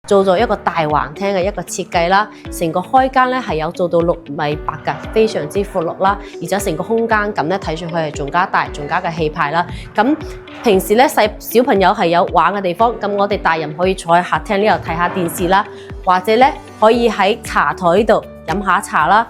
做咗一個大橫廳嘅一個設計啦，成個開間咧係有做到6.8米嘅，非常之闊落啦，而且成個空間感咧睇上去係仲加大、仲加嘅氣派啦。咁平時咧小朋友係有玩嘅地方，咁我哋大人可以坐喺客廳呢度睇下電視啦，或者咧可以喺茶台呢度飲下茶啦。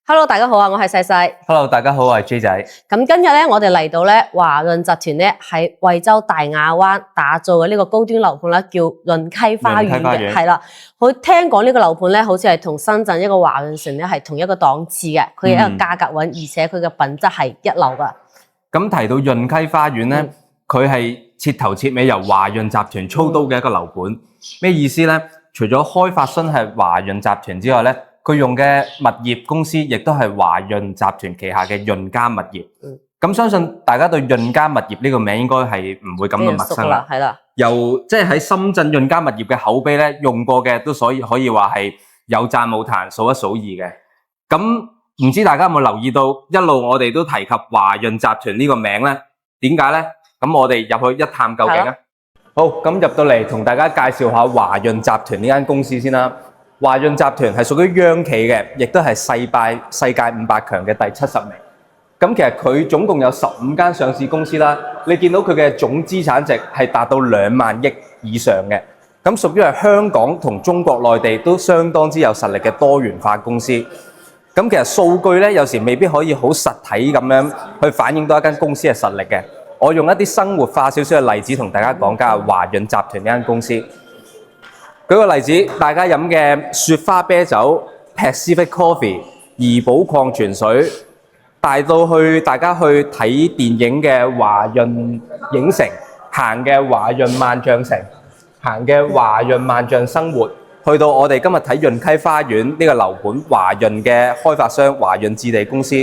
Hello， 大家好啊，我係細細。Hello， 大家好，我係 J 仔。咁今日咧，我哋嚟到咧華潤集團咧喺惠州大亞灣打造嘅呢個高端樓盤啦，叫潤溪花園嘅，係啦。佢聽講呢個樓盤咧，好似係同深圳一個華潤城咧係同一個檔次嘅，佢係一個價格穩，而且佢嘅品質係一流噶。咁提到潤溪花園咧，佢係徹頭徹尾由華潤集團操刀嘅一個樓盤。咩意思咧？除咗開發商係華潤集團之外咧，佢用嘅物業公司亦都係華潤集團旗下嘅潤家物業。咁相信大家對潤家物業呢個名應該係唔會感到陌生啦。係啦，由即係喺深圳潤家物業嘅口碑咧，用過嘅都所以可以話係有讚冇彈，數一數二嘅。咁唔知大家有冇留意到，一路我哋都提及華潤集團呢個名咧？點解咧？咁我哋入去一探究竟啊！好，咁入到嚟同大家介紹下華潤集團呢間公司先啦。華潤集團係屬於央企嘅，亦都係世界500強嘅第70名。咁其實佢總共有15間上市公司啦。你見到佢嘅總資產值係達到2萬億以上嘅。咁屬於係香港同中國內地都相當之有實力嘅多元化公司。咁其實數據咧有時未必可以好實體咁樣去反映到一間公司嘅實力嘅。我用一啲生活化少少嘅例子同大家講解下華潤集團呢間公司。舉個例子，大家飲嘅雪花啤酒、Pacific Coffee、怡寶礦泉水，大到大家去睇電影嘅華潤影城，行嘅華潤萬象城，行嘅華潤萬象生活，去到我哋今日睇潤溪花園呢個樓盤，華潤嘅開發商華潤置地公司，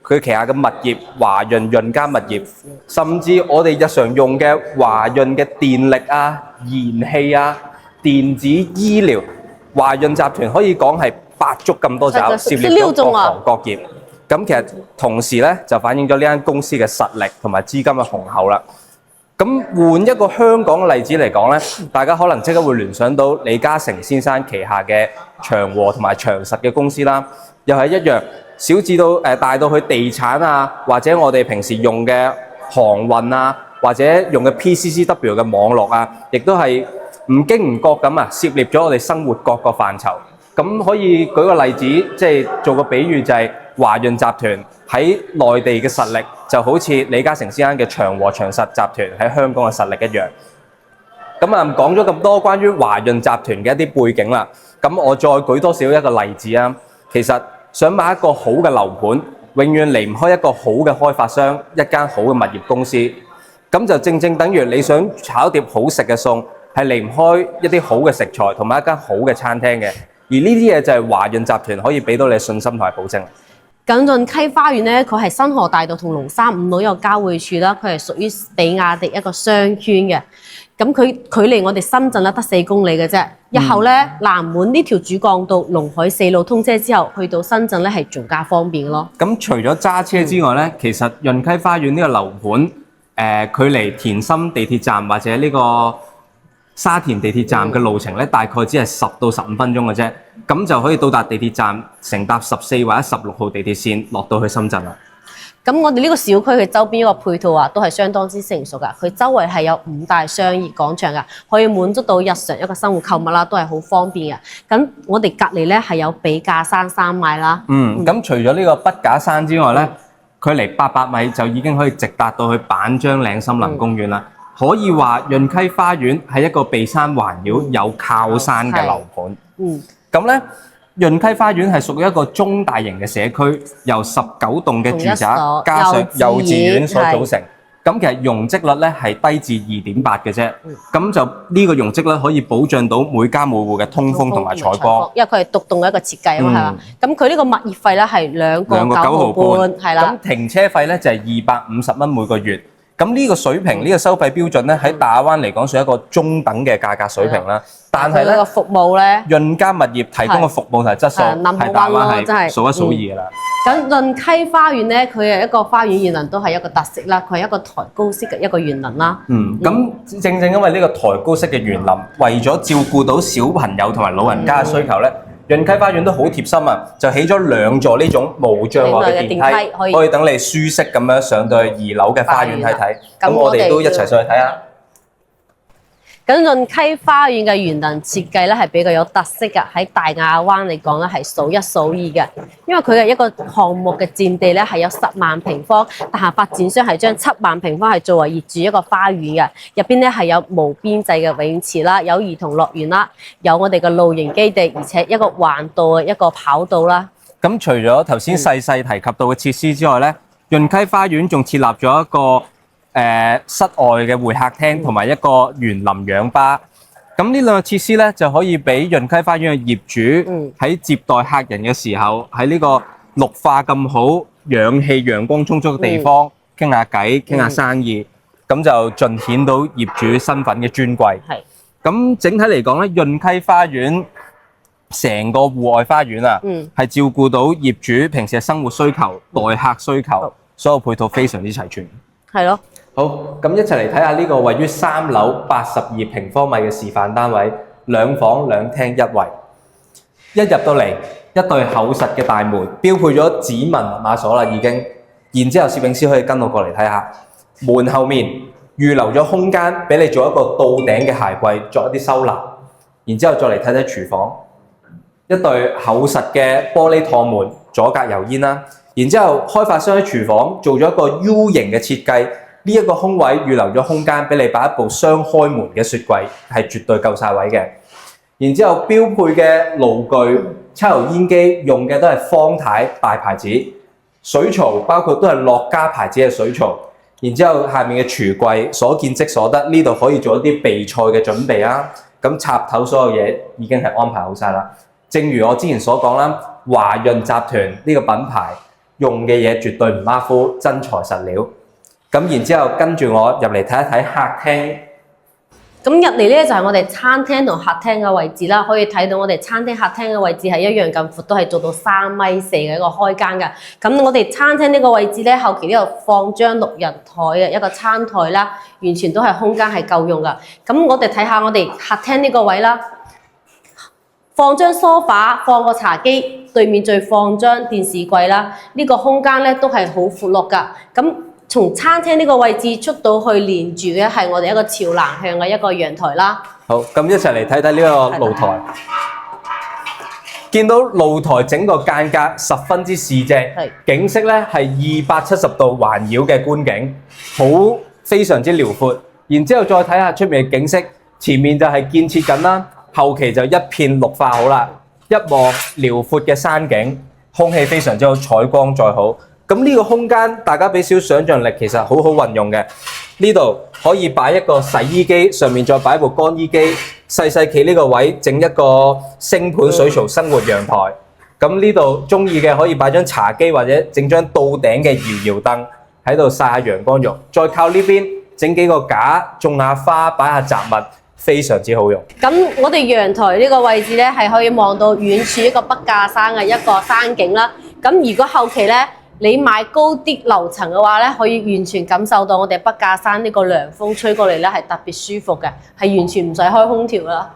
佢旗下嘅物業華潤潤家物業，甚至我哋日常用嘅華潤嘅電力啊、燃氣啊、電子醫療，華潤集團可以講係百足咁多爪，涉獵咗各行各業。咁其實同時咧就反映咗呢間公司嘅實力同埋資金嘅雄厚啦。咁換一個香港嘅例子嚟講咧，大家可能即刻會聯想到李嘉誠先生旗下嘅長和同埋長實嘅公司啦，又係一樣，小至到大到去地產啊，或者我哋平時用嘅航運啊，或者用嘅 PCCW 嘅網絡啊，亦都係唔經唔覺咁啊，涉獵咗我哋生活各個範疇。咁可以舉個例子，即係做個比喻，就係華潤集團喺內地嘅實力，就好似李嘉誠先生嘅長和長實集團喺香港嘅實力一樣。咁啊，講咗咁多關於華潤集團嘅一啲背景啦，咁我再舉多少一個例子啊。其實想買一個好嘅樓盤，永遠離唔開一個好嘅開發商，一間好嘅物業公司。咁就正正等於你想炒碟好食嘅餸，係離唔開一啲好嘅食材同埋一間好嘅餐廳嘅，而呢啲嘢就係華潤集團可以俾到你信心同埋保證。咁潤溪花園咧，佢係新河大道同龍山5路一個交匯處啦，佢係屬於比亞迪一個商圈嘅。咁佢距離我哋深圳咧得4公里嘅啫。日後咧南門呢條主幹道龍海4路通車之後，去到深圳咧係仲加方便咯。咁除咗揸車之外咧，其實潤溪花園呢個樓盤，距離田心地鐵站或者呢個沙田地鐵站嘅路程咧，大概只係10到15分鐘嘅啫，咁就可以到達地鐵站，乘搭14或者16號地鐵線落到去深圳啦。咁我哋呢個小區嘅周邊一個配套啊，都係相當之成熟噶。佢周圍係有5大商業廣場噶，可以滿足到日常一個生活購物啦，都係好方便嘅。咁我哋隔離咧係有筆架山山脈啦。咁除咗呢個筆架山之外咧，距離800米就已經可以直達到去板張嶺森林公園啦。可以話潤溪花園係一個被山環繞、有靠山嘅樓盤。咁咧，潤溪花園係屬於一個中大型嘅社區，由19棟嘅住宅加上幼稚園所組成。咁其實容積率咧係低至2.8嘅啫。咁就呢個容積率可以保障到每家每戶嘅通風同埋採光。因為佢係獨棟嘅一個設計啊嘛，係嘛。咁佢呢個物業費咧係2個9毫半，係啦。咁停車費咧就係250蚊每個月。咁呢個水平，呢個收費標準咧，喺大亞灣嚟講算一個中等嘅價格水平啦。但係咧，佢個服務咧，潤嘉物業提供嘅服務同埋質素係大亞灣係數一數二㗎啦。咁潤溪花園咧，佢係一個花園園林都係一個特色啦，佢係一個抬高式嘅一個園林啦。咁正因為呢個抬高式嘅園林，為咗照顧到小朋友同埋老人家嘅需求咧，潤溪花園都好貼心啊，就起咗2座呢種無障礙嘅電梯，可以等你舒適咁樣上到去2樓嘅花園睇睇。咁我哋都一齊上去睇下。咁潤溪花園嘅園林設計咧係比較有特色嘅，喺大亞灣嚟講咧係數一數二嘅。因為佢嘅一個項目嘅佔地咧係有10萬平方，但係發展商係將7萬平方係作為業主一個花園嘅，入邊咧係有無邊際嘅游泳池啦，有兒童樂園啦，有我哋嘅露營基地，而且一個環道嘅一個跑道啦。咁除咗頭先細細提及到嘅設施之外咧，潤溪花園仲設立咗一個室外嘅會客廳同埋一個園林氧吧，咁呢2個設施咧就可以俾潤溪花園嘅業主喺接待客人嘅時候，喺呢個綠化咁好、氧氣陽光充足嘅地方傾下偈、傾下生意，咁就盡顯到業主身份嘅尊貴。咁整體嚟講咧，潤溪花園成個戶外花園啊，係照顧到業主平時嘅生活需求、待客需求，所有配套非常之齊全。係咯。好，咁一齊嚟睇下呢個位於3樓82平方米嘅示範單位，2房2廳1衛。一入到嚟，一對厚實嘅大門，標配咗指紋密碼鎖啦已經。然之後攝影師可以跟我過嚟睇下，門後面預留咗空間俾你做一個到頂嘅鞋櫃，作一啲收納。然之後再嚟睇睇廚房，一對厚實嘅玻璃趟門，阻隔油煙啦。然之後開發商喺廚房做咗一個 U 型嘅設計。呢一個空位預留咗空間俾你擺一部雙開門嘅雪櫃，係絕對夠晒位嘅。然之後標配嘅爐具、抽油煙機用嘅都係方太大牌子，水槽包括都係樂家牌子嘅水槽。然之後下面嘅廚櫃所見即所得，呢度可以做一啲備菜嘅準備啦。咁插頭所有嘢已經係安排好晒啦。正如我之前所講啦，華潤集團呢個品牌用嘅嘢絕對唔馬虎，真材實料。咁然之後跟住我入嚟睇一睇客廳。咁入嚟咧就係我哋餐廳同客廳嘅位置啦，可以睇到我哋餐廳客廳嘅位置係一樣咁闊，都係做到3.4米嘅一個開間嘅。咁我哋餐廳呢個位置咧，後期呢度放張6人台嘅一個餐台啦，完全都係空間係夠用噶。咁我哋睇下我哋客廳呢個位啦，放張梳化，放個茶幾，對面再放張電視櫃啦。呢個空間咧都係好闊落噶。咁從餐廳呢個位置出到去連住嘅係我哋一個朝南向嘅一個陽台啦。好，咁一齊嚟睇睇呢個露台。見到露台整個間隔十分之市正，景色咧係270度環繞嘅觀景，好非常之遼闊。然之後再睇下出面嘅景色，前面就係建設緊啦，後期就一片綠化好啦，一望遼闊嘅山景，空氣非常之好，採光再好。咁呢個空間，大家俾少想像力，其實好好運用嘅。呢度可以擺一個洗衣機，上面再擺一部乾衣機，細細企呢個位，整一個星盤水槽生活陽台。咁呢度中意嘅可以擺張茶几或者整張到頂嘅搖搖凳喺度曬下陽光浴。再靠呢邊整幾個架，種下花，擺下雜物，非常之好用。咁我哋陽台呢個位置咧，係可以望到遠處一個筆架山嘅一個山景啦。咁如果後期咧，你買高啲樓層嘅話咧，可以完全感受到我哋筆架山呢個涼風吹過嚟咧，係特別舒服嘅，係完全唔使開空調啦。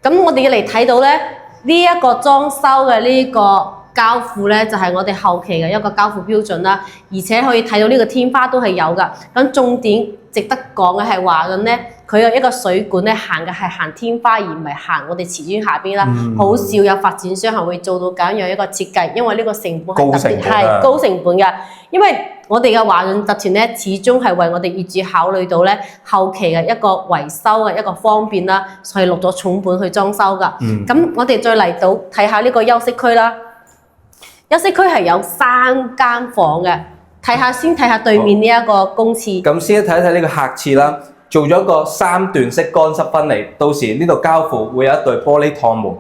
咁我哋要嚟睇到咧，呢一個裝修嘅呢個交付咧，就係我哋後期嘅一個交付標準啦。而且可以睇到呢個天花都係有㗎。咁重點值得講嘅係華潤咧，佢有一個水管咧行嘅係行天花，而唔係行我哋瓷磚下邊啦。好少有發展商係會做到咁樣一個設計，因為呢個成本係特別係高成本嘅。因為我哋嘅華潤集團咧，始終係為我哋業主考慮到咧後期嘅一個維修嘅一個方便啦，所以落咗重本去裝修㗎。咁我哋再嚟到睇下呢個休息區啦。休息區係有3間房嘅，先睇下對面呢一個公廁。咁先睇睇呢個客廁啦，做咗個3段式乾濕分離，到時呢度交付會有一對玻璃趟門。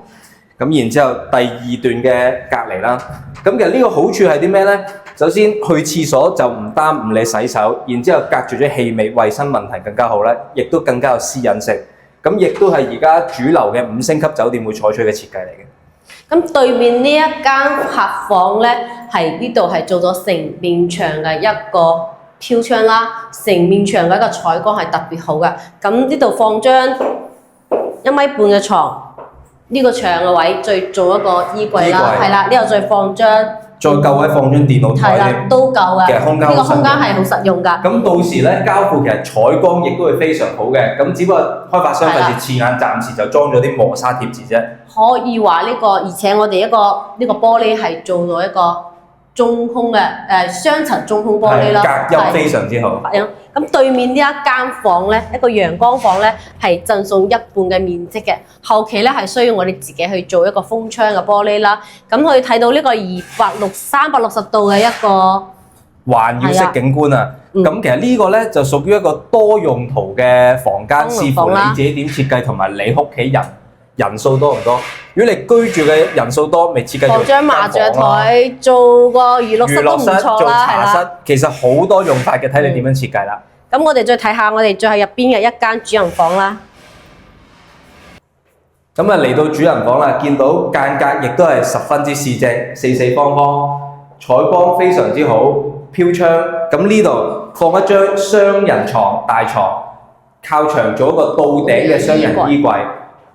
咁然之後第2段嘅隔離啦。咁其實呢個好處係啲咩咧？首先去廁所就唔單唔理洗手，然之後隔住咗氣味，衞生問題更加好咧，亦都更加有私隱性。咁亦都係而家主流嘅5星級酒店會採取嘅設計嚟嘅。咁對面呢一間客房咧，係呢度係做咗成面牆嘅一個飄窗啦，成面牆嘅一個採光係特別好嘅。咁呢度放張1.5米嘅床，呢個牆嘅位再做一個衣櫃啦，係啦，呢度再放張。再夠位放張電腦台添，都夠嘅。其實空間呢個空間係好實用㗎。咁到時咧，交付其實採光亦都會非常好嘅。咁只不過開發商費事刺眼，暫時就裝咗啲磨砂貼紙啫。可以話呢個，而且我哋呢個玻璃係做咗一個中空嘅雙層中空玻璃啦，隔音非常之好。咁對面呢一間房咧，一個陽光房咧，係贈送一半嘅面積嘅。後期咧係需要我哋自己去做一個封窗嘅玻璃啦。咁可以睇到呢個360度嘅一個環繞式景觀啊！咁其實呢個咧就屬於一個多用途嘅房間，視乎你自己點設計同埋你屋企人數多唔多。如果你居住嘅人數多，咪設計做張麻雀台，做個娛樂室都唔錯啦，係啦。其實好多用法嘅，睇你點樣設計啦。咁我哋再睇下我哋最後入邊嘅一間主人房啦。咁啊嚟到主人房啦，見到間隔亦都係十分之四正，四四方方，採光非常之好，飄窗。咁呢度放一張雙人床大床，靠牆做一個到頂嘅雙人衣櫃。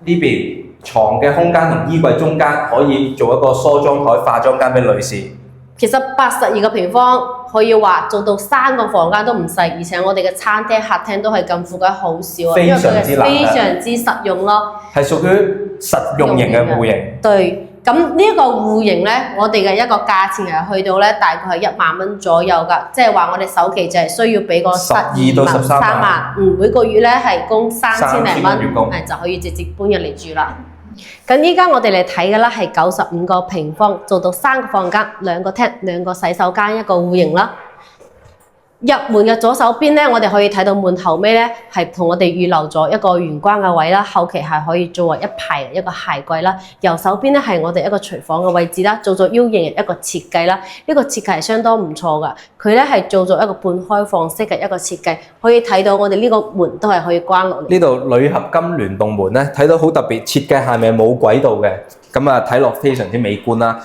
呢邊床嘅空間同衣櫃中間可以做一個梳妝台、化妝間俾女士。其實82個平方可以話做到3個房間都唔細，而且我哋嘅餐廳、客廳都係咁附近好少啊，因為佢係非常之實用咯。係屬於實用型嘅戶型。對，咁呢一個戶型咧，我哋嘅一個價錢係去到咧大概係1萬蚊左右㗎，即係話我哋首期就係需要俾個12到13萬，每個月咧係供3000零蚊，就可以直接搬入嚟住啦。咁依家我哋嚟睇嘅啦係95個平方，做到3個房間、2個廳、2個洗手間，一個戶型啦。入門嘅左手邊咧，我哋可以睇到門後尾咧係同我哋預留咗一個玄關嘅位啦，後期係可以作為一排一個鞋櫃啦。右手邊咧係我哋一個廚房嘅位置啦，做咗 U 型嘅一個設計啦。呢個設計係相當唔錯㗎，佢咧係做咗一個半開放式嘅一個設計，可以睇到我哋呢個門都係可以關落嚟。呢度鋁合金聯動門咧，睇到好特別，設計下面冇軌道嘅，咁啊睇落非常之美觀啦。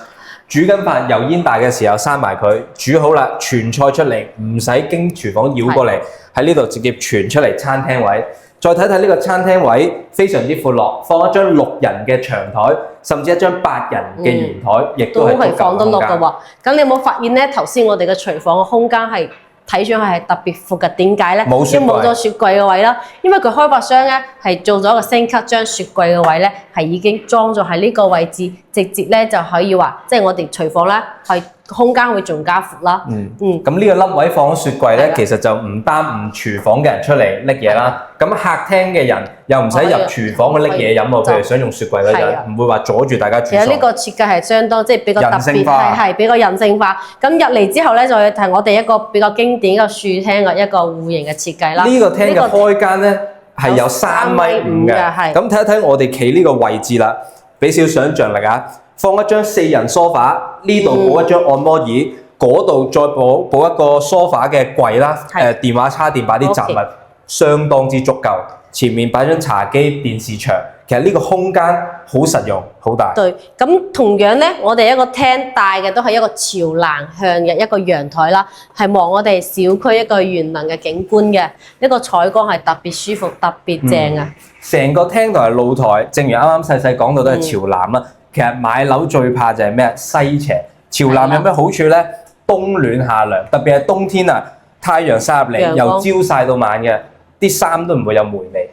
煮緊飯油煙大嘅時候閂埋佢，煮好啦傳菜出嚟，唔使經廚房繞過嚟，喺呢度直接傳出嚟餐廳位。再睇睇呢個餐廳位非常之闊落，放一張6人嘅長台，甚至一張8人嘅圓台，亦都係放得落嘅喎。咁你有冇發現咧？頭先我哋嘅廚房嘅空間係睇上去係特別闊嘅，點解咧？冇咗雪櫃嘅位啦，因為佢開發商咧係做咗一個升級，將雪櫃嘅位咧係已經裝咗喺呢個位置，直接咧就可以話，即係我哋廚房咧係空間會仲加闊啦。咁呢個凹位放咗雪櫃咧，其實就唔耽誤廚房嘅人出嚟拎嘢啦。咁客廳嘅人又唔使入廚房去拎嘢飲喎，譬如想用雪櫃嗰陣，唔會話阻住大家煮。其實呢個設計係相當即係比較特別，係比較人性化。咁入嚟之後咧，就係我哋一個比較經典嘅樹廳嘅一個戶型嘅設計啦。呢個廳嘅開間咧係有3.5米嘅。咁睇一睇我哋企呢個位置啦，俾少想像力啊！放一張4人梳化，呢度補一張按摩椅，嗰度再補一個梳化嘅櫃啦，電話叉電擺啲雜物，相當之足夠。前面擺張茶几、電視牆，其實呢個空間好實用、好大。對，咁同樣咧，我哋一個廳帶嘅都係一個朝南向嘅一個陽台啦，係望我哋小區一個園林嘅景觀嘅，呢個採光係特別舒服、特別正啊！成個廳同埋露台，正如啱啱細細講到都係朝南啦。其實買樓最怕就係咩？西斜。朝南有咩好處咧？冬暖夏涼，特別係冬天啊，太陽曬入嚟，由朝曬到晚嘅，啲衫都唔會有霉味。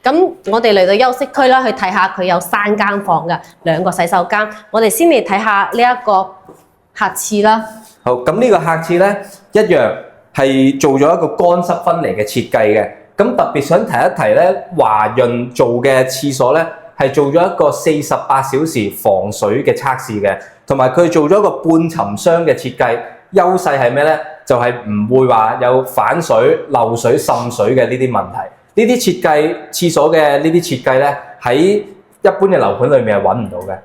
咁我哋嚟到休息區啦，去睇下佢有3間房嘅，2個洗手間。我哋先嚟睇下呢一個客廁啦。好，咁呢個客廁咧一樣係做咗一個乾濕分離嘅設計嘅。咁特別想提一提咧，華潤做嘅廁所咧，係做咗一個48小時防水嘅測試嘅，同埋佢做咗一個半沉箱嘅設計。優勢係咩咧？就係唔會話有反水、漏水、滲水嘅呢啲問題。呢啲設計廁所嘅呢啲設計咧，喺一般嘅樓盤裏面係揾唔到嘅。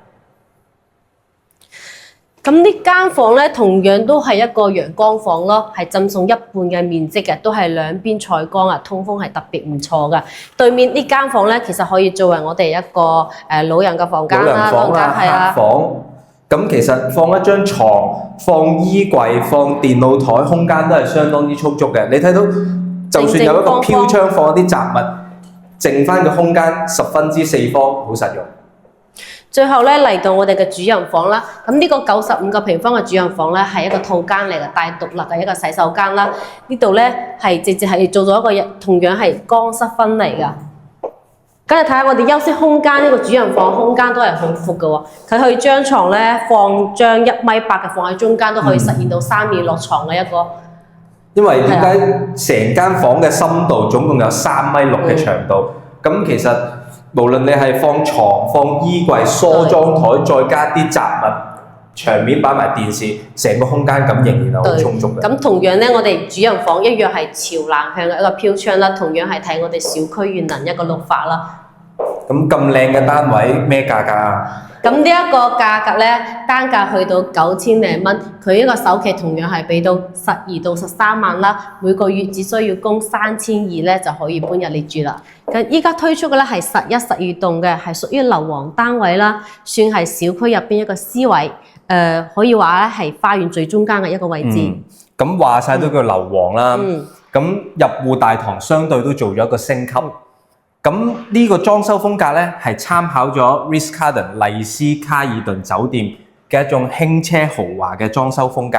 咁呢間房咧，同樣都係一個陽光房咯，係贈送一半嘅面積嘅，都係兩邊採光啊，通風係特別唔錯嘅。對面呢間房咧，其實可以作為我哋一個老人嘅房間啦，老人房啦、客房。咁其實放一張床、放衣櫃、放電腦台，空間都係相當之充足嘅。你睇到，就算有一個飄窗放一啲雜物，剩翻嘅空間十分之四方，好實用。最後咧嚟到我哋嘅主人房啦，咁呢個95個平方嘅主人房咧係一個套間嚟嘅，帶獨立嘅一個洗手間啦。呢度咧係直接係做咗一個同樣係乾濕分離㗎。跟住睇下我哋休息空間，呢個主人房空間都係好闊嘅喎，佢可以將床咧放張1.8米嘅放喺中間，都可以實現到3面落床嘅一個。因為點解成間房嘅深度總共有3.6米嘅長度？咁其實無論你係放床、放衣櫃、梳妝台，再加啲雜物，牆面擺埋電視，成個空間感仍然係好充足嘅。咁同樣咧，我哋主人房一樣係朝南向嘅一個飄窗啦，同樣係睇我哋小區園林一個綠化啦。咁靚嘅單位咩價格啊？咁呢一個價格咧，單價去到9000零蚊，佢呢個首期同樣係俾到12到13萬啦，每個月只需要供3200咧就可以搬入嚟住啦。咁依家推出嘅咧係11、12棟嘅，係屬於樓王單位啦，算係小區入邊一個 C 位，可以話咧係花園最中間嘅一個位置。咁話晒都叫樓王啦。咁入戶大堂相對都做咗一個升級。咁呢個裝修風格咧係參考咗 Ritz-Carlton 麗思卡爾頓酒店嘅一種輕奢豪華嘅裝修風格。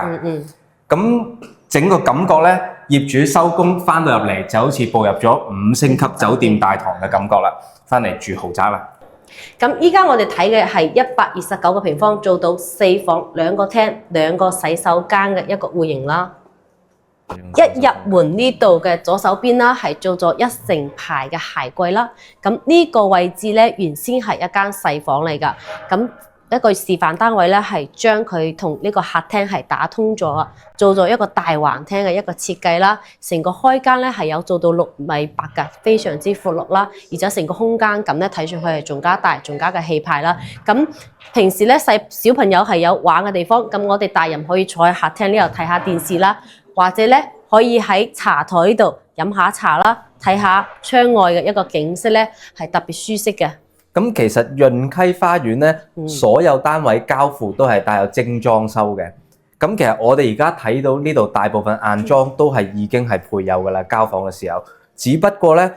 咁整個感覺咧，業主收工翻到入嚟就好似步入咗5星級酒店大堂嘅感覺啦，翻嚟住豪宅啦。咁依家我哋睇嘅係129個平方，做到4房2個廳2個洗手間嘅一個戶型啦。一入門呢度嘅左手邊啦，係做咗1成排嘅鞋櫃啦。咁呢個位置咧，原先係一間細房嚟㗎。咁一個示範單位咧，係將佢同呢個客廳係打通咗，做咗一個大橫廳嘅一個設計啦。成個開間咧係有做到6.8米㗎，非常之闊落啦。而且成個空間感咧睇上去係仲加大、仲加嘅氣派啦。咁平時咧小朋友係有玩嘅地方，咁我哋大人可以坐喺客廳呢度睇下電視啦。或者咧可以喺茶台度飲下茶啦，睇下窗外嘅一個景色咧，係特別舒適嘅。咁其實潤溪花園咧，所有單位交付都係帶有精裝修嘅。咁其實我哋而家睇到呢度大部分硬裝都係已經係配有㗎啦，交房嘅時候。只不過咧，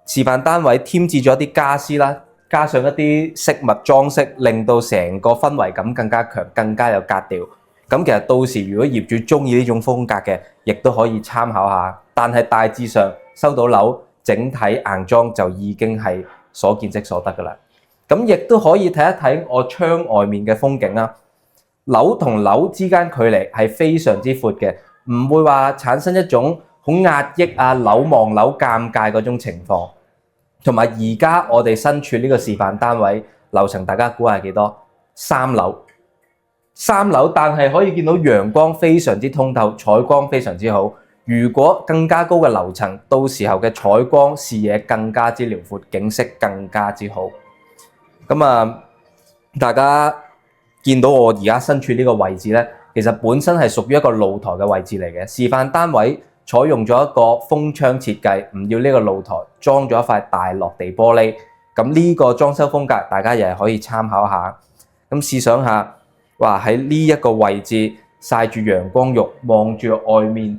示範單位添置咗啲家私啦，加上一啲飾物裝飾，令到成個氛圍感更加強，更加有格調。咁其實到時如果業主中意呢種風格嘅，亦都可以參考下。但係大致上收到樓，整體硬裝就已經係所見即所得㗎啦。咁亦都可以睇一睇我窗外面嘅風景啦。樓同樓之間距離係非常之闊嘅，唔會話產生一種好壓抑啊、樓望樓尷尬嗰種情況。同埋而家我哋身處呢個示範單位樓層，大家估下幾多？3樓。3樓，但係可以見到陽光非常之通透，採光非常之好。如果更加高嘅樓層，到時候嘅採光視野更加之遼闊，景色更加之好。咁啊，大家見到我而家身處呢個位置咧，其實本身係屬於一個露台嘅位置嚟嘅。示範單位採用咗一個封窗設計，唔要呢個露台，裝咗一塊大落地玻璃。咁呢個裝修風格，大家亦係可以參考下。咁試想下，話喺呢一個位置曬住陽光浴，望住外面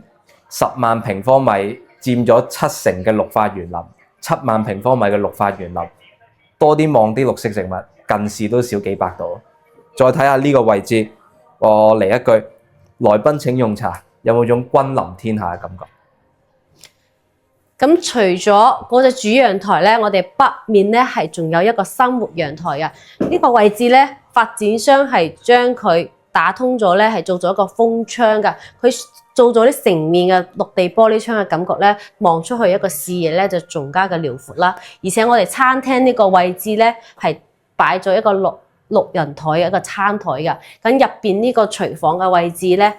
10萬平方米佔咗7成嘅綠化園林，7萬平方米嘅綠化園林，多啲望啲綠色植物，近視都少幾百度。再睇下呢個位置，我嚟一句：來賓請用茶，有冇種君臨天下嘅感覺？咁除咗嗰隻主陽台咧，我哋北面咧係仲有一個生活陽台嘅。呢個位置咧，發展商係將佢打通咗咧，係做咗一個封窗㗎。佢做咗啲成面嘅綠地玻璃窗嘅感覺咧，望出去一個視野咧就仲加嘅遼闊啦。而且我哋餐廳呢個位置咧係擺咗一個六人台嘅一個餐台㗎。咁入邊呢個廚房嘅位置咧，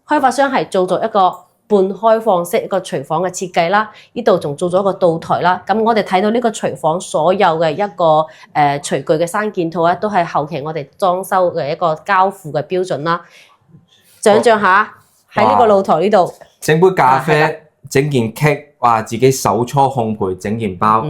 開發商係做咗一個半開放式一個廚房嘅設計啦，呢度仲做咗個灶台啦。咁我哋睇到呢個廚房所有嘅一個廚具嘅生件套咧，都係後期我哋裝修嘅一個交付嘅標準啦。想像下喺呢個露台呢度整杯咖啡，整件 cake， 哇！自己手搓烘焙整件包，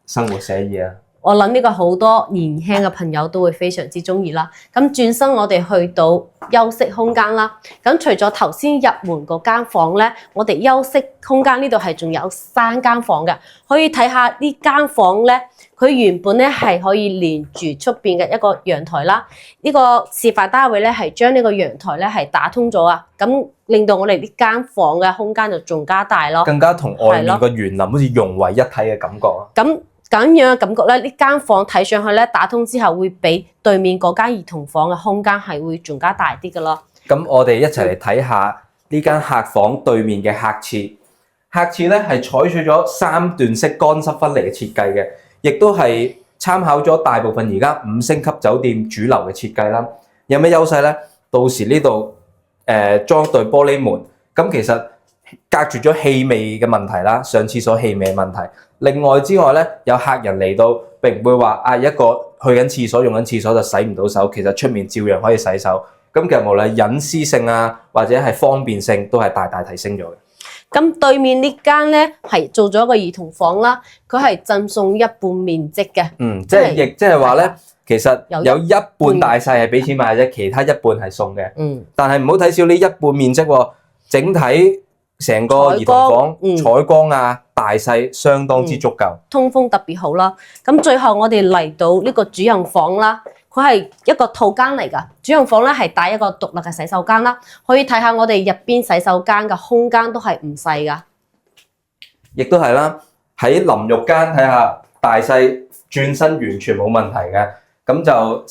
生活寫意啊！我諗呢個好多年輕嘅朋友都會非常之中意啦。咁轉身我哋去到休息空間啦。咁除咗頭先入門嗰間房咧，我哋休息空間呢度係仲有3間房嘅。可以睇下呢間房咧，佢原本咧係可以連住出邊嘅一個陽台啦。呢個示範單位咧係將呢個陽台咧係打通咗啊，咁令到我哋呢間房嘅空間就仲加大咯，更加同外面個園林好似融為一體嘅感覺啊！咁樣嘅感覺咧，呢間房睇上去咧打通之後，會比對面嗰間兒童房嘅空間係會仲加大啲嘅咯。咁我哋一齊嚟睇下呢間客房對面嘅客廁。客廁咧係採取咗3段式乾濕分離嘅設計嘅，亦都係參考咗大部分而家5星級酒店主流嘅設計啦。有咩優勢咧？到時呢度裝對玻璃門，咁其實隔絕咗氣味嘅問題啦，上廁所氣味嘅問題。另外之外咧，有客人嚟到並唔會話一個去緊廁所用緊廁所就洗唔到手，其實出面照樣可以洗手。咁其實無論隱私性啊，或者係方便性都係大大提升咗嘅。咁對面呢間咧係做咗個兒童房啦，佢係贈送一半面積嘅。即係話咧，其實有一半大細係俾錢買啫，其他一半係送嘅。但係唔好睇少呢一半面積喎，整體成個兒童房採光啊，大細相當之足夠，通風特別好啦。咁最後我哋嚟到呢個主人房啦，佢係一個套間嚟㗎。主人房咧係帶一個獨立嘅洗手間啦，可以睇下我哋入邊洗手間嘅空間都係唔細㗎。亦都係啦，喺淋浴間睇下大細轉身完全冇問題嘅，咁就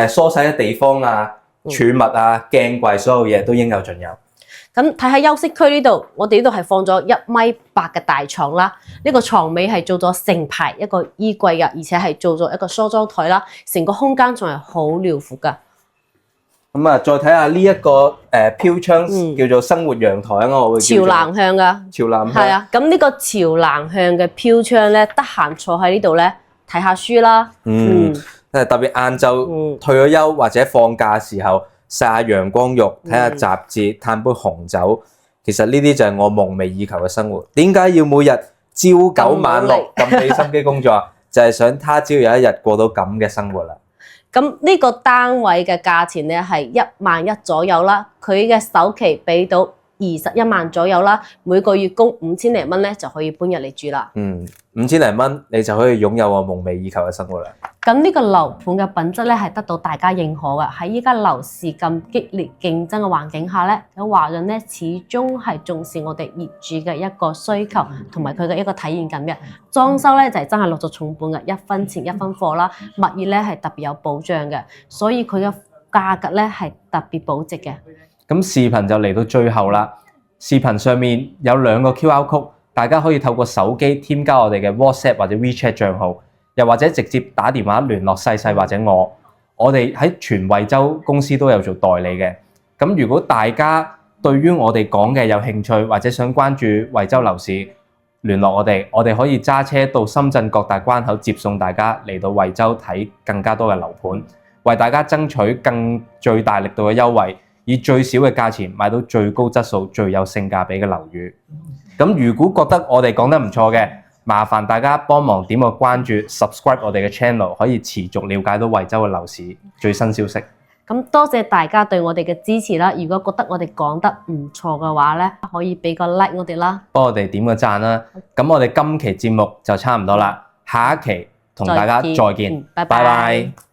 梳洗嘅地方啊、儲物啊、鏡櫃所有嘢都應有盡有。咁睇下休息區呢度，我哋呢度係放咗1.8米嘅大床啦。呢個床尾係做咗成排一個衣櫃嘅，而且係做咗一個梳妝台啦。成個空間仲係好遼闊㗎。咁啊，再睇下呢一個飄窗叫做生活陽台啊，我會朝南向㗎。朝南向。係啊，咁呢個朝南向嘅飄窗咧，得閒坐喺呢度咧睇下書啦。特別晏晝退咗休或者放假嘅時候，曬下陽光浴，睇下雜誌，嘆杯紅酒，其實呢啲就係我夢寐以求嘅生活。點解要每日朝9晚6咁俾心機工作？就係想他朝有一日過到咁嘅生活啦。咁呢個單位嘅價錢咧係1.1萬左右啦，佢嘅首期俾到21萬左右啦，每個月供5000零蚊咧就可以搬入嚟住啦。 5000零蚊你就可以擁有我夢寐以求嘅生活啦。咁呢個樓盤嘅品質咧係得到大家認可嘅。喺依家樓市咁激烈競爭嘅環境下咧，有華人咧始終係重視我哋業主嘅一個需求同埋佢嘅一個體驗感嘅。裝修咧就係真係落咗重本嘅，1分錢1分貨啦。物業咧係特別有保障嘅，所以佢嘅價格咧係特別保值嘅。咁視頻就嚟到最後啦，視頻上面有2個 QR code，大家可以透過手機添加我哋嘅 WhatsApp 或者 WeChat 帳號，又或者直接打電話聯絡細細或者我哋喺全惠州公司都有做代理嘅。咁如果大家對於我哋講嘅有興趣，或者想關注惠州樓市，聯絡我哋可以揸車到深圳各大關口接送大家嚟到惠州睇更加多嘅樓盤，為大家爭取最大力度嘅優惠，以最少嘅價錢買到最高質素、最有性價比嘅樓宇。咁如果覺得我哋講得唔錯嘅，麻煩大家幫忙點個關注 ，subscribe 我哋嘅 channel， 可以持續了解到惠州嘅樓市最新消息。咁多謝大家對我哋嘅支持啦！如果覺得我哋講得唔錯嘅話咧，可以俾個 like 我哋啦，幫我哋點個讚啦。咁我哋今期節目就差唔多啦，下一期同大家再見，拜拜。